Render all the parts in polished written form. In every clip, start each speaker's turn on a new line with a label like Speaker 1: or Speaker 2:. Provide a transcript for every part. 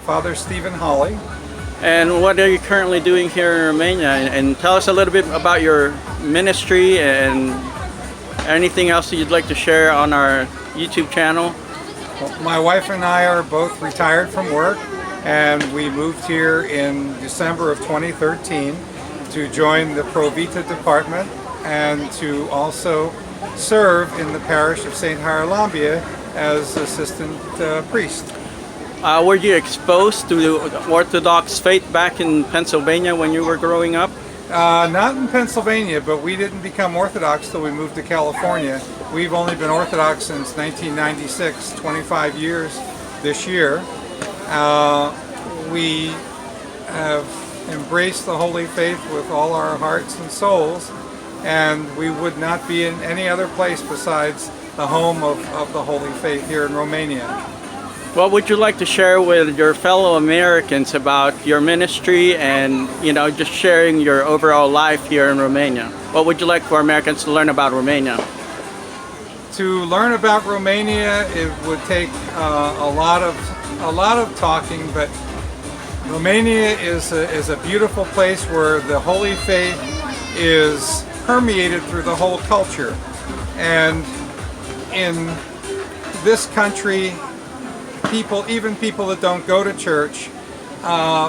Speaker 1: Father Stephen Holley.
Speaker 2: And what are you currently doing here in Romania? And tell us a little bit about your ministry and anything else that you'd like to share on our YouTube channel.
Speaker 1: Well, my wife and I are both retired from work, and we moved here in December of 2013 to join the Pro Vita department and to also serve in the parish of St. Haralambia as assistant priest.
Speaker 2: Were you exposed to the Orthodox faith back in Pennsylvania when you were growing up?
Speaker 1: Not in Pennsylvania, but we didn't become Orthodox till we moved to California. We've only been Orthodox since 1996, 25 years this year. We have embraced the Holy Faith with all our hearts and souls, and we would not be in any other place besides the home of the Holy Faith here in Romania.
Speaker 2: What would you like to share with your fellow Americans about your ministry and, just sharing your overall life here in Romania? What would you like for Americans to learn about Romania?
Speaker 1: To learn about Romania, it would take a lot of talking, but Romania is a beautiful place where the Holy Faith is permeated through the whole culture. And in this country, even people that don't go to church,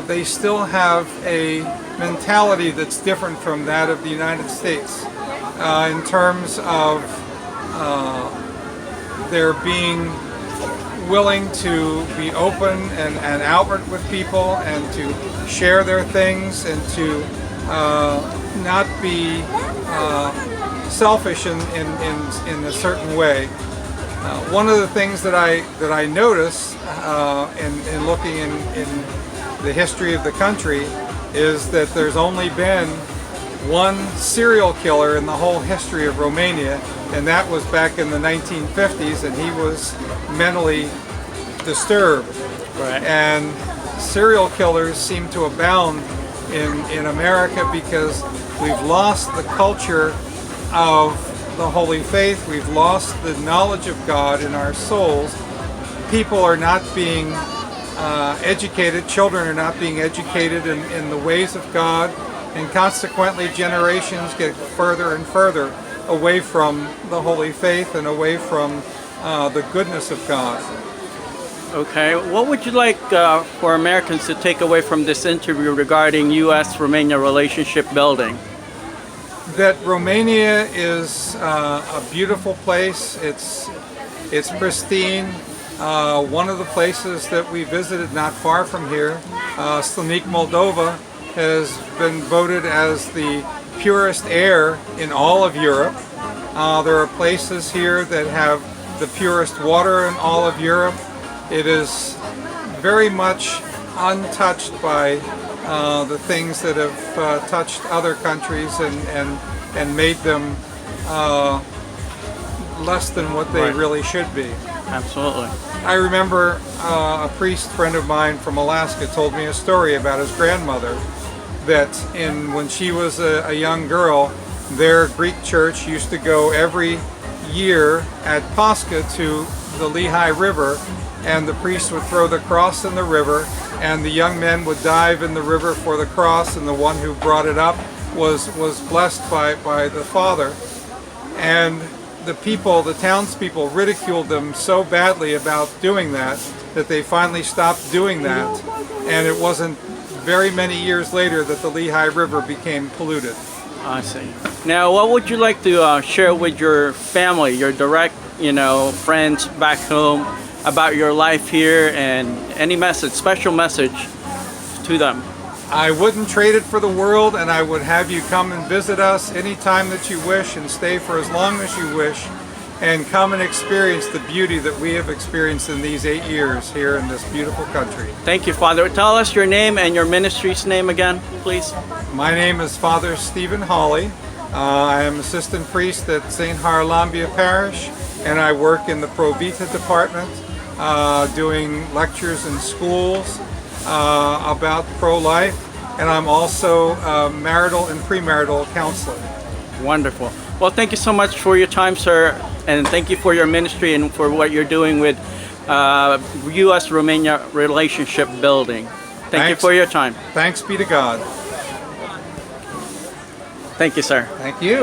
Speaker 1: they still have a mentality that's different from that of the United States in terms of their being willing to be open and outward with people and to share their things and to not be selfish in a certain way. One of the things that I notice in looking in the history of the country is that there's only been one serial killer in the whole history of Romania, and that was back in the 1950s, and he was mentally disturbed.
Speaker 2: Right.
Speaker 1: And serial killers seem to abound in America because we've lost the culture of the Holy Faith. We've lost the knowledge of God in our souls. People are not being educated. Children are not being educated in the ways of God, and consequently generations get further and further away from the Holy Faith and away from the goodness of God.
Speaker 2: Okay, what would you like for Americans to take away from this interview regarding US-Romania relationship building?
Speaker 1: That Romania is a beautiful place. It's pristine. One of the places that we visited not far from here, Slanik, Moldova, has been voted as the purest air in all of Europe. There are places here that have the purest water in all of Europe. It is very much untouched by the things that have touched other countries and made them less than what they really should be.
Speaker 2: Absolutely.
Speaker 1: I remember a priest friend of mine from Alaska told me a story about his grandmother that when she was a young girl, their Greek church used to go every year at Pascha to the Lehigh River, and the priest would throw the cross in the river, and the young men would dive in the river for the cross, and the one who brought it up was blessed by the Father. And the townspeople ridiculed them so badly about doing that they finally stopped doing that, and it wasn't very many years later that the Lehigh River became polluted.
Speaker 2: I see. Now, what would you like to share with your family, your direct, friends back home about your life here, and any message, special message to them?
Speaker 1: I wouldn't trade it for the world, and I would have you come and visit us anytime that you wish and stay for as long as you wish and come and experience the beauty that we have experienced in these 8 years here in this beautiful country.
Speaker 2: Thank you, Father. Tell us your name and your ministry's name again, please.
Speaker 1: My name is Father Stephen Holley. I am assistant priest at St. Haralambia Parish, and I work in the Pro Vita department doing lectures in schools about pro-life, and I'm also a marital and premarital counselor.
Speaker 2: Wonderful. Well, thank you so much for your time, sir, and thank you for your ministry and for what you're doing with US-Romania relationship building. Thank you
Speaker 1: Thanks.
Speaker 2: for your time.
Speaker 1: Thanks be to God.
Speaker 2: Thank you, sir.
Speaker 1: Thank you.